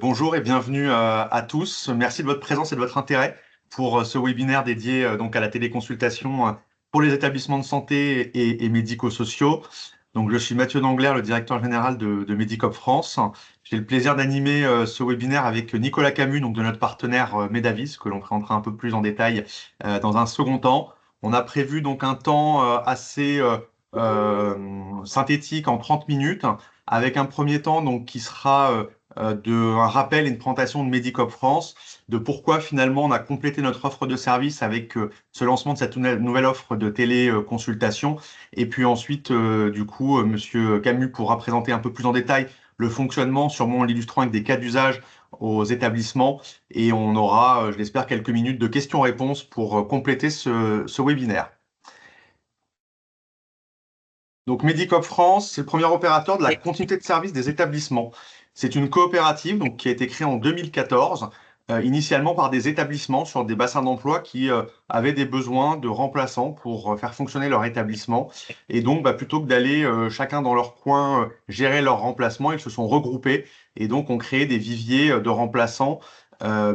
Bonjour et bienvenue à tous. Merci de votre présence et de votre intérêt pour ce webinaire dédié donc à la téléconsultation pour les établissements de santé et médico-sociaux. Donc, je suis Mathieu Dangler, le directeur général de Medicop France. J'ai le plaisir d'animer ce webinaire avec Nicolas Camus, donc de notre partenaire Medavis, que l'on présentera un peu plus en détail dans un second temps. On a prévu donc un temps assez synthétique en 30 minutes, avec un premier temps donc qui sera un rappel et une présentation de Medicop France, de pourquoi finalement on a complété notre offre de service avec ce lancement de cette nouvelle offre de téléconsultation. Et puis ensuite, Monsieur Camus pourra présenter un peu plus en détail le fonctionnement, sûrement en l'illustrant avec des cas d'usage aux établissements. Et on aura, je l'espère, quelques minutes de questions-réponses pour compléter ce webinaire. Donc Medicop France, c'est le premier opérateur de la continuité de service des établissements. C'est une coopérative donc, qui a été créée en 2014, initialement par des établissements sur des bassins d'emploi qui avaient des besoins de remplaçants pour faire fonctionner leur établissement. Et donc, plutôt que d'aller chacun dans leur coin gérer leur remplacement, ils se sont regroupés et donc ont créé des viviers de remplaçants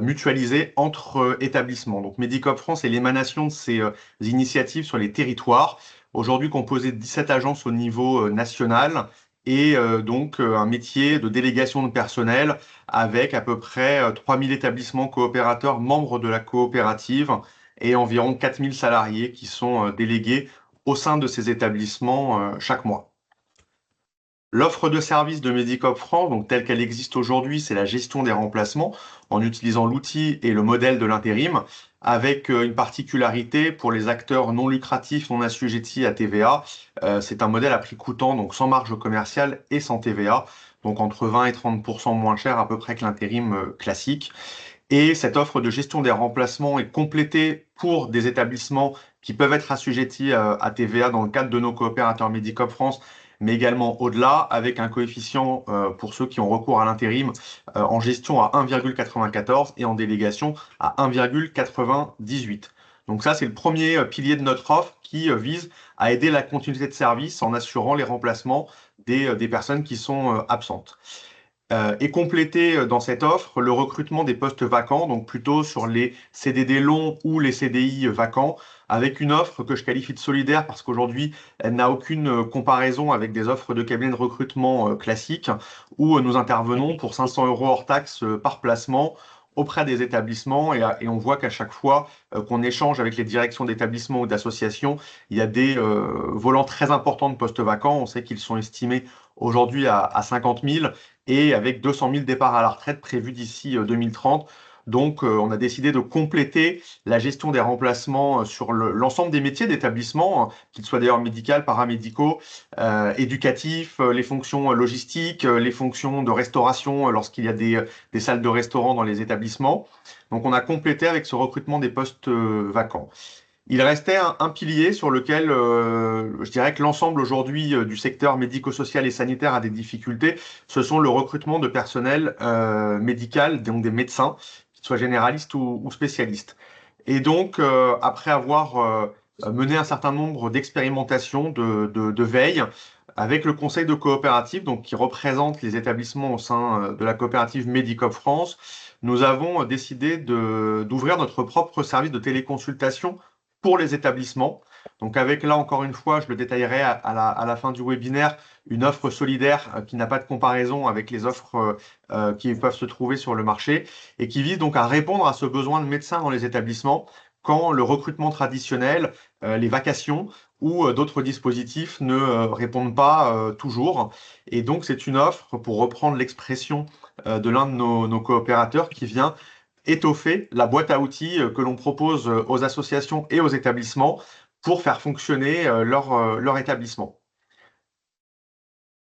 mutualisés entre établissements. Donc Medicop France est l'émanation de ces initiatives sur les territoires, aujourd'hui composé de 17 agences au niveau national et un métier de délégation de personnel avec à peu près 3000 établissements coopérateurs membres de la coopérative et environ 4000 salariés qui sont délégués au sein de ces établissements chaque mois. L'offre de service de Medicop France, donc telle qu'elle existe aujourd'hui, c'est la gestion des remplacements en utilisant l'outil et le modèle de l'intérim, avec une particularité pour les acteurs non lucratifs, non assujettis à TVA. C'est un modèle à prix coûtant, donc sans marge commerciale et sans TVA, donc entre 20 et 30% moins cher à peu près que l'intérim classique. Et cette offre de gestion des remplacements est complétée pour des établissements qui peuvent être assujettis à TVA dans le cadre de nos coopérateurs Medicop France, mais également au-delà, avec un coefficient pour ceux qui ont recours à l'intérim en gestion à 1,94 et en délégation à 1,98. Donc ça, c'est le premier pilier de notre offre qui vise à aider la continuité de service en assurant les remplacements des personnes qui sont absentes. Et compléter dans cette offre le recrutement des postes vacants, donc plutôt sur les CDD longs ou les CDI vacants, avec une offre que je qualifie de solidaire parce qu'aujourd'hui, elle n'a aucune comparaison avec des offres de cabinet de recrutement classiques, où nous intervenons pour 500 euros hors taxe par placement auprès des établissements et on voit qu'à chaque fois qu'on échange avec les directions d'établissements ou d'associations, il y a des volants très importants de postes vacants. On sait qu'ils sont estimés aujourd'hui à 50 000 et avec 200 000 départs à la retraite prévus d'ici 2030. Donc, on a décidé de compléter la gestion des remplacements sur l'ensemble des métiers d'établissement, qu'ils soient d'ailleurs médicaux, paramédicaux, éducatifs, les fonctions logistiques, les fonctions de restauration lorsqu'il y a des salles de restaurant dans les établissements. Donc, on a complété avec ce recrutement des postes vacants. Il restait un pilier sur lequel je dirais que l'ensemble aujourd'hui du secteur médico-social et sanitaire a des difficultés. Ce sont le recrutement de personnel médical, donc des médecins, qu'ils soient généralistes ou spécialistes. Et donc, après avoir mené un certain nombre d'expérimentations, de veille, avec le conseil de coopérative, donc qui représente les établissements au sein de la coopérative Medicop France, nous avons décidé d'ouvrir notre propre service de téléconsultation pour les établissements. Donc avec là, encore une fois, je le détaillerai à la fin du webinaire, une offre solidaire qui n'a pas de comparaison avec les offres qui peuvent se trouver sur le marché et qui vise donc à répondre à ce besoin de médecins dans les établissements quand le recrutement traditionnel, les vacations ou d'autres dispositifs ne répondent pas toujours. Et donc c'est une offre, pour reprendre l'expression de l'un de nos coopérateurs, qui vient étoffer la boîte à outils que l'on propose aux associations et aux établissements pour faire fonctionner leur établissement.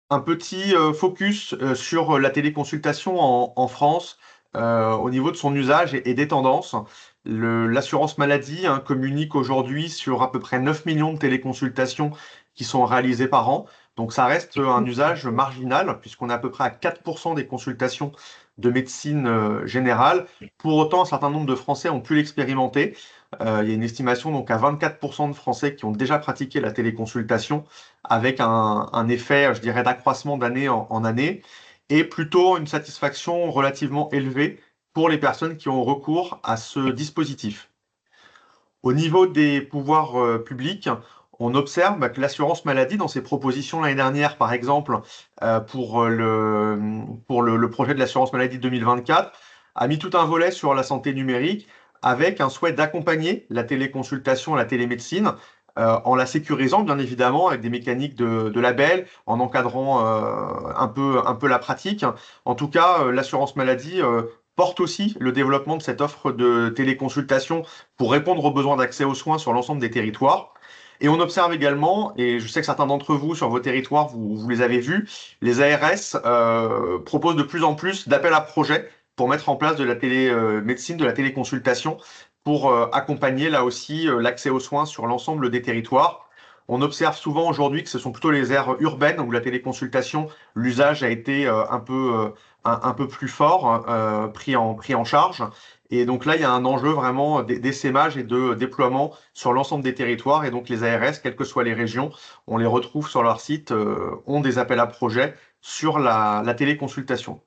Un petit focus sur la téléconsultation en France au niveau de son usage et des tendances. L'assurance maladie communique aujourd'hui sur à peu près 9 millions de téléconsultations qui sont réalisées par an. Donc ça reste un usage marginal puisqu'on est à peu près à 4% des consultations de médecine générale. Pour autant, un certain nombre de Français ont pu l'expérimenter. Il y a une estimation donc à 24% de Français qui ont déjà pratiqué la téléconsultation avec un effet, je dirais, d'accroissement d'année en année. et plutôt une satisfaction relativement élevée pour les personnes qui ont recours à ce dispositif. Au niveau des pouvoirs publics, on observe que l'assurance maladie, dans ses propositions l'année dernière, par exemple, pour le projet de l'assurance maladie 2024, a mis tout un volet sur la santé numérique avec un souhait d'accompagner la téléconsultation, la télémédecine, en la sécurisant, bien évidemment, avec des mécaniques de label, en encadrant un peu la pratique. En tout cas, l'assurance maladie porte aussi le développement de cette offre de téléconsultation pour répondre aux besoins d'accès aux soins sur l'ensemble des territoires. Et on observe également, et je sais que certains d'entre vous sur vos territoires, vous les avez vus, les ARS proposent de plus en plus d'appels à projets pour mettre en place de la télémédecine, de la téléconsultation, pour accompagner là aussi l'accès aux soins sur l'ensemble des territoires. On observe souvent aujourd'hui que ce sont plutôt les aires urbaines où la téléconsultation, l'usage a été un peu plus fort, pris en charge. Et donc là, il y a un enjeu vraiment d'essaimage et de déploiement sur l'ensemble des territoires. Et donc les ARS, quelles que soient les régions, on les retrouve sur leur site, ont des appels à projets sur la téléconsultation.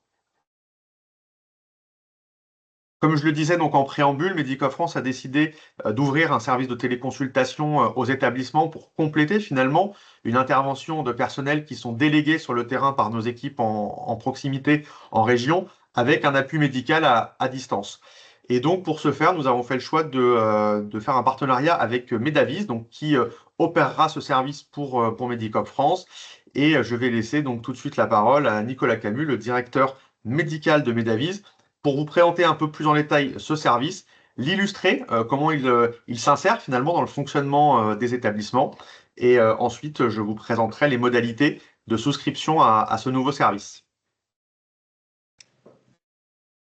Comme je le disais donc en préambule, Medicofrance a décidé d'ouvrir un service de téléconsultation aux établissements pour compléter finalement une intervention de personnels qui sont délégués sur le terrain par nos équipes en proximité en région avec un appui médical à distance. Et donc pour ce faire, nous avons fait le choix de faire un partenariat avec Medavis, donc qui opérera ce service pour Medicofrance. Et je vais laisser donc tout de suite la parole à Nicolas Camus, le directeur médical de Medavis, pour vous présenter un peu plus en détail ce service, l'illustrer, comment il s'insère finalement dans le fonctionnement des établissements. Et ensuite, je vous présenterai les modalités de souscription à ce nouveau service.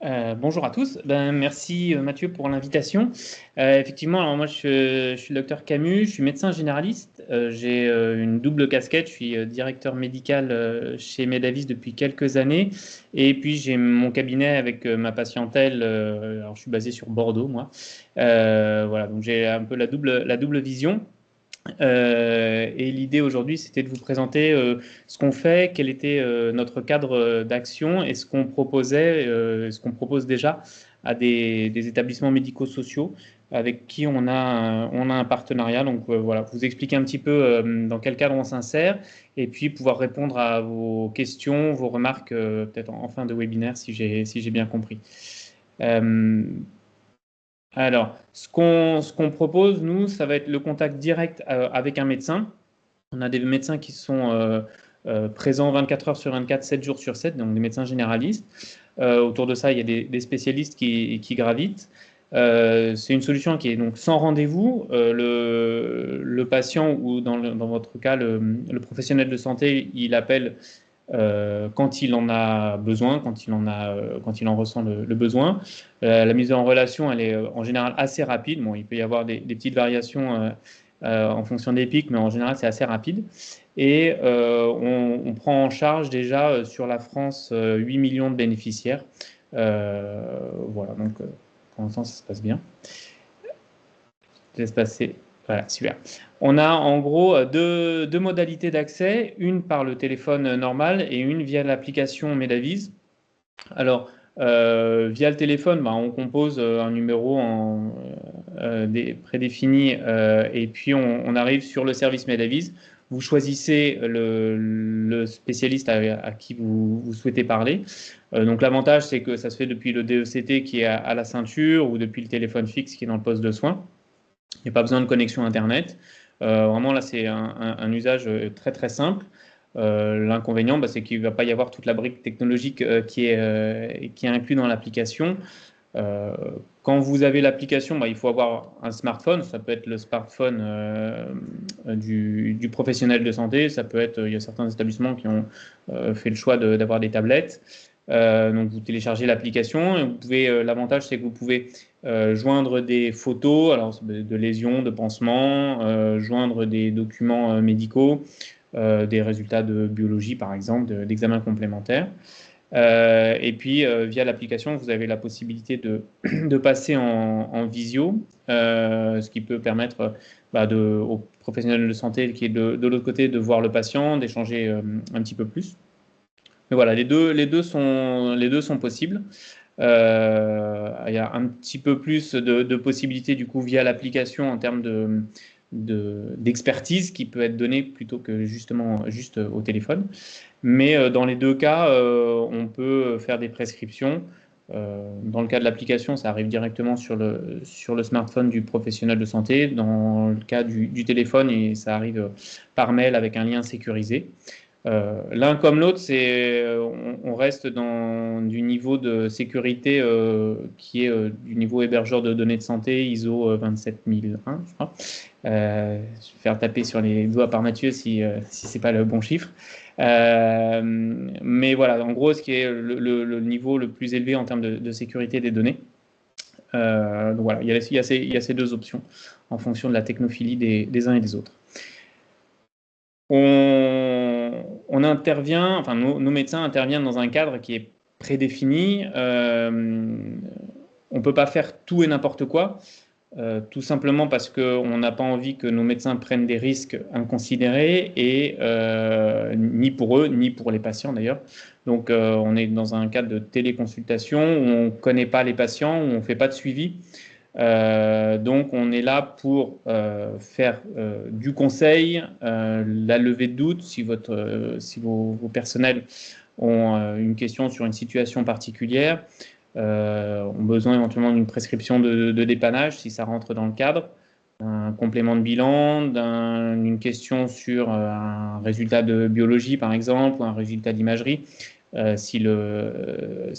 Bonjour à tous. Merci Mathieu pour l'invitation. Effectivement, alors moi je suis le docteur Camus, je suis médecin généraliste. J'ai une double casquette, je suis directeur médical chez Medavis depuis quelques années. Et puis j'ai mon cabinet avec ma patientèle. Alors je suis basé sur Bordeaux, moi. Voilà, donc j'ai un peu la double vision. Et l'idée aujourd'hui, c'était de vous présenter ce qu'on fait, quel était notre cadre d'action et ce qu'on proposait, ce qu'on propose déjà à des établissements médico-sociaux avec qui on a un partenariat. Donc voilà, vous expliquer un petit peu dans quel cadre on s'insère et puis pouvoir répondre à vos questions, vos remarques peut-être en fin de webinaire si j'ai bien compris. Alors, ce qu'on propose, nous, ça va être le contact direct avec un médecin. On a des médecins qui sont présents 24 heures sur 24, 7 jours sur 7, donc des médecins généralistes. Autour de ça, il y a des spécialistes qui gravitent. C'est une solution qui est donc sans rendez-vous. Le patient ou dans votre cas, le professionnel de santé, il appelle quand il en a besoin, quand il en ressent le besoin. La mise en relation, elle est en général assez rapide. Bon, il peut y avoir des petites variations en fonction des pics, mais en général, c'est assez rapide. Et on prend en charge déjà sur la France 8 millions de bénéficiaires. Voilà, donc pour l'instant, ça se passe bien. Je laisse passer. Voilà, super. On a en gros deux modalités d'accès, une par le téléphone normal et une via l'application Medavis. Alors, via le téléphone, on compose un numéro prédéfini et puis on arrive sur le service Medavis. Vous choisissez le spécialiste à qui vous souhaitez parler. Donc l'avantage, c'est que ça se fait depuis le DECT qui est à la ceinture ou depuis le téléphone fixe qui est dans le poste de soins. Il n'y a pas besoin de connexion Internet. Vraiment, là, c'est un usage très, très simple. L'inconvénient, c'est qu'il ne va pas y avoir toute la brique technologique qui est inclue dans l'application. Quand vous avez l'application, il faut avoir un smartphone. Ça peut être le smartphone du professionnel de santé. Ça peut être, il y a certains établissements qui ont fait le choix d'avoir des tablettes. Donc vous téléchargez l'application et vous pouvez. L'avantage, c'est que vous pouvez joindre des photos, alors de lésions, de pansements, joindre des documents médicaux, des résultats de biologie par exemple, d'examens complémentaires. Et puis via l'application, vous avez la possibilité de passer en visio, ce qui peut permettre aux professionnels de santé qui est de l'autre côté de voir le patient, d'échanger un petit peu plus. Mais voilà, les deux sont possibles. Il y a un petit peu plus de possibilités du coup via l'application en termes d'expertise qui peut être donnée plutôt que justement juste au téléphone. Mais dans les deux cas, on peut faire des prescriptions. Dans le cas de l'application, ça arrive directement sur le smartphone du professionnel de santé. Dans le cas du téléphone, et ça arrive par mail avec un lien sécurisé. L'un comme l'autre, on reste dans du niveau de sécurité qui est du niveau hébergeur de données de santé ISO 27001, je crois. Je vais faire taper sur les doigts par Mathieu si c'est pas le bon chiffre. Mais voilà, en gros, ce qui est le niveau le plus élevé en termes de sécurité des données. Donc voilà, il y a ces deux options en fonction de la technophilie des uns et des autres. On intervient, enfin nos médecins interviennent dans un cadre qui est prédéfini. On ne peut pas faire tout et n'importe quoi, tout simplement parce qu'on n'a pas envie que nos médecins prennent des risques inconsidérés, et ni pour eux, ni pour les patients d'ailleurs. Donc on est dans un cadre de téléconsultation où on ne connaît pas les patients, où on ne fait pas de suivi. Donc on est là pour faire du conseil, la levée de doute si vos personnels ont une question sur une situation particulière, ont besoin éventuellement d'une prescription de dépannage si ça rentre dans le cadre, un complément de bilan, d'une question sur un résultat de biologie par exemple, ou un résultat d'imagerie. Si le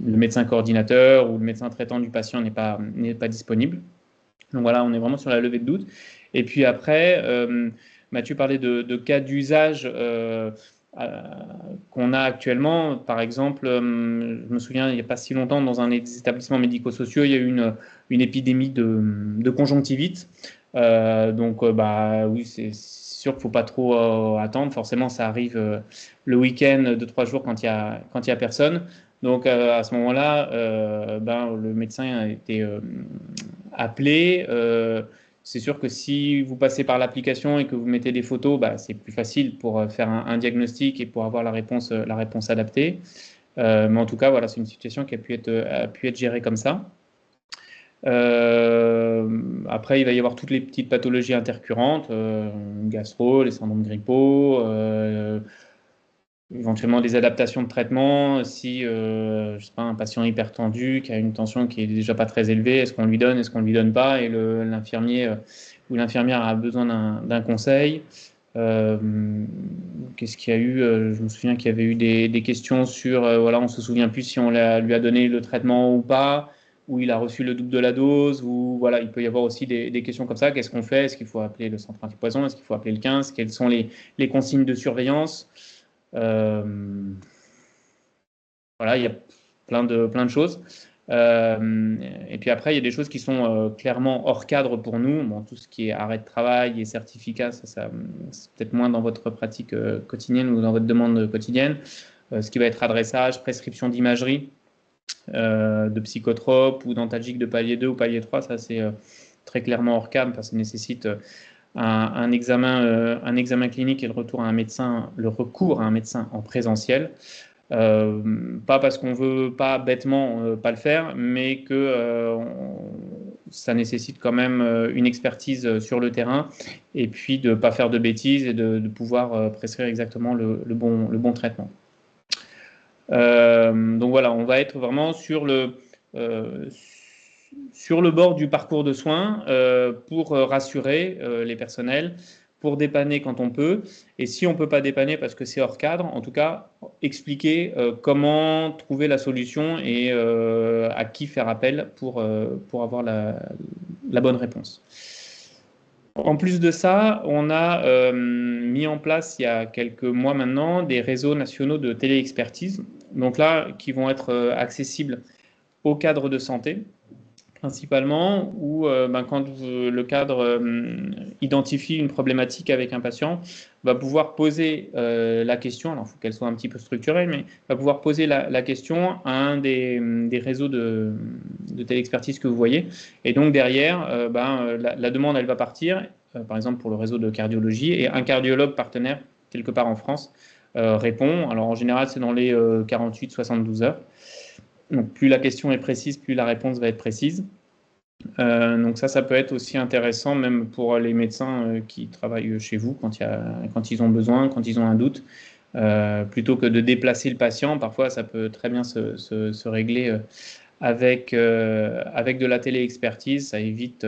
médecin coordinateur ou le médecin traitant du patient n'est pas disponible. Donc voilà, on est vraiment sur la levée de doute. Et puis après, Mathieu parlait de cas d'usage qu'on a actuellement. Par exemple, je me souviens, il n'y a pas si longtemps, dans un des établissements médico-sociaux, il y a eu une épidémie de conjonctivite. Oui, c'est sûr qu'il ne faut pas trop attendre. Forcément, ça arrive le week-end de 3 jours quand il y a personne. Donc à ce moment-là, le médecin a été appelé. C'est sûr que si vous passez par l'application et que vous mettez des photos, c'est plus facile pour faire un diagnostic et pour avoir la réponse adaptée. Mais en tout cas, voilà, c'est une situation qui a pu être gérée comme ça. Après, il va y avoir toutes les petites pathologies intercurrentes, gastro, les syndromes grippaux, éventuellement des adaptations de traitement. Si je sais pas, un patient hypertendu qui a une tension qui est déjà pas très élevée, est-ce qu'on lui donne, est-ce qu'on lui donne pas, et l'infirmier ou l'infirmière a besoin d'un conseil. Qu'est-ce qu'il y a eu? Je me souviens qu'il y avait eu des questions sur, voilà, on se souvient plus si on lui a donné le traitement ou pas, ou il a reçu le double de la dose, ou voilà, il peut y avoir aussi des questions comme ça. Qu'est-ce qu'on fait? Est-ce qu'il faut appeler le centre antipoison? Est-ce qu'il faut appeler le 15? Quelles sont les consignes de surveillance? Voilà, il y a plein de choses. Et puis après, il y a des choses qui sont clairement hors cadre pour nous. Bon, tout ce qui est arrêt de travail et certificat, ça c'est peut-être moins dans votre pratique quotidienne ou dans votre demande quotidienne. Ce qui va être adressage, prescription d'imagerie, de psychotropes ou d'antalgiques de palier 2 ou palier 3, ça c'est très clairement hors cadre parce que ça nécessite un examen clinique et le recours à un médecin en présentiel. Pas parce qu'on veut pas bêtement pas le faire, mais que ça nécessite quand même une expertise sur le terrain, et puis de ne pas faire de bêtises et de pouvoir prescrire exactement le bon traitement. Donc voilà, on va être vraiment sur le bord du parcours de soins pour rassurer les personnels, pour dépanner quand on peut, et si on ne peut pas dépanner parce que c'est hors cadre, en tout cas expliquer comment trouver la solution et à qui faire appel pour avoir la bonne réponse. En plus de ça, on a mis en place il y a quelques mois maintenant des réseaux nationaux de téléexpertise, donc là qui vont être accessibles aux cadres de santé principalement, où quand le cadre identifie une problématique avec un patient, va pouvoir poser la question, alors il faut qu'elle soit un petit peu structurée, mais va pouvoir poser la question à un des réseaux de téléexpertise que vous voyez. Et donc derrière, la demande, elle va partir, par exemple pour le réseau de cardiologie, et un cardiologue partenaire, quelque part en France, répond. Alors en général, c'est dans les 48-72 heures. Donc plus la question est précise, plus la réponse va être précise. Donc ça peut être aussi intéressant, même pour les médecins qui travaillent chez vous quand ils ont besoin, quand ils ont un doute. Plutôt que de déplacer le patient, parfois ça peut très bien se régler avec de la téléexpertise. Ça évite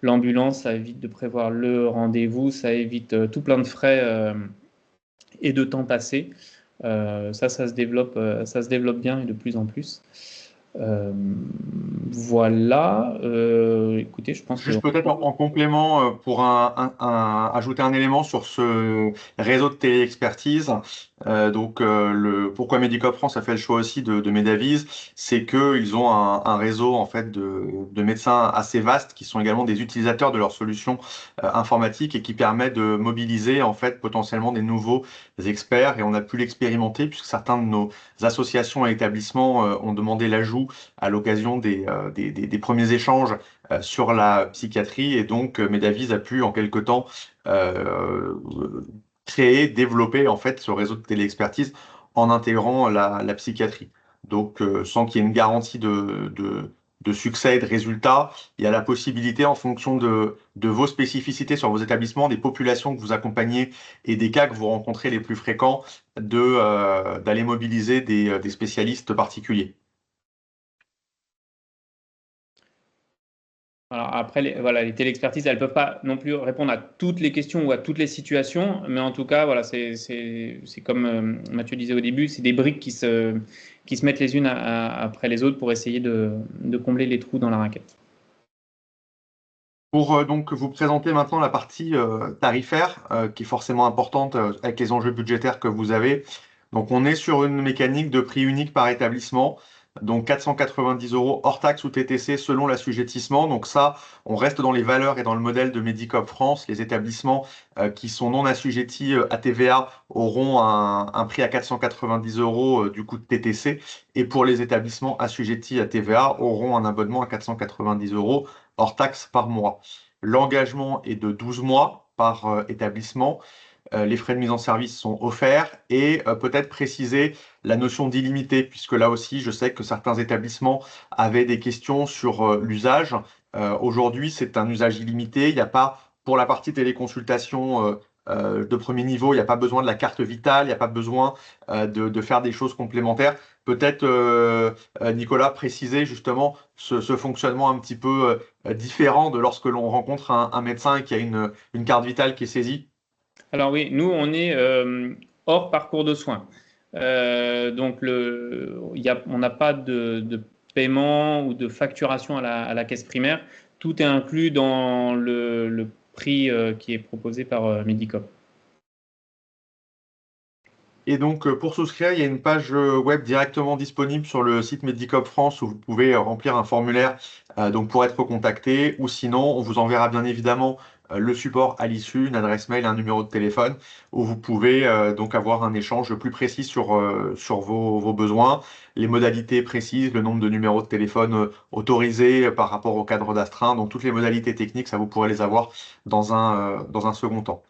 l'ambulance, ça évite de prévoir le rendez-vous, ça évite tout plein de frais et de temps passé. Ça se développe bien et de plus en plus. Voilà. Écoutez, je pense que... Juste peut-être en complément pour ajouter un élément sur ce réseau de téléexpertise. Pourquoi Medicop France a fait le choix aussi de Medavise, c'est qu'ils ont un réseau en fait de médecins assez vaste qui sont également des utilisateurs de leurs solutions informatiques et qui permet de mobiliser en fait potentiellement des nouveaux experts. Et on a pu l'expérimenter puisque certains de nos associations et établissements ont demandé l'ajout à l'occasion des premiers échanges sur la psychiatrie et donc Medavise a pu en quelque temps euh, créer, développer en fait ce réseau de téléexpertise en intégrant la psychiatrie. Donc sans qu'il y ait une garantie de succès et de résultats, il y a la possibilité en fonction de vos spécificités sur vos établissements, des populations que vous accompagnez et des cas que vous rencontrez les plus fréquents, d'aller mobiliser des spécialistes particuliers. Alors après, les téléexpertises, elles ne peuvent pas non plus répondre à toutes les questions ou à toutes les situations, mais en tout cas, voilà, c'est comme Mathieu disait au début, c'est des briques qui se mettent les unes après les autres pour essayer de combler les trous dans la raquette. Pour donc vous présenter maintenant la partie tarifaire, qui est forcément importante avec les enjeux budgétaires que vous avez. Donc on est sur une mécanique de prix unique par établissement, donc 490 euros hors taxe ou TTC selon l'assujettissement. Donc ça, on reste dans les valeurs et dans le modèle de Medicop France. Les établissements qui sont non assujettis à TVA auront un prix à 490 euros du coût de TTC. Et pour les établissements assujettis à TVA auront un abonnement à 490 euros hors taxe par mois. L'engagement est de 12 mois par établissement. Les frais de mise en service sont offerts et peut-être préciser la notion d'illimité, puisque là aussi, je sais que certains établissements avaient des questions sur l'usage. Aujourd'hui, c'est un usage illimité. Il n'y a pas, pour la partie téléconsultation de premier niveau, il n'y a pas besoin de la carte vitale, il n'y a pas besoin de faire des choses complémentaires. Peut-être, Nicolas, préciser justement ce fonctionnement un petit peu différent de lorsque l'on rencontre un médecin et qui a une carte vitale qui est saisie. Alors oui, nous, on est hors parcours de soins. Donc, on n'a pas de paiement ou de facturation à la caisse primaire. Tout est inclus dans le prix qui est proposé par Medicop. Et donc, pour souscrire, il y a une page web directement disponible sur le site Medicop France où vous pouvez remplir un formulaire donc pour être contacté. Ou sinon, on vous enverra bien évidemment le support à l'issue, une adresse mail, un numéro de téléphone où vous pouvez donc avoir un échange plus précis sur vos besoins, les modalités précises, le nombre de numéros de téléphone autorisés par rapport au cadre d'astreint. Donc, toutes les modalités techniques, ça vous pourrez les avoir dans un second temps.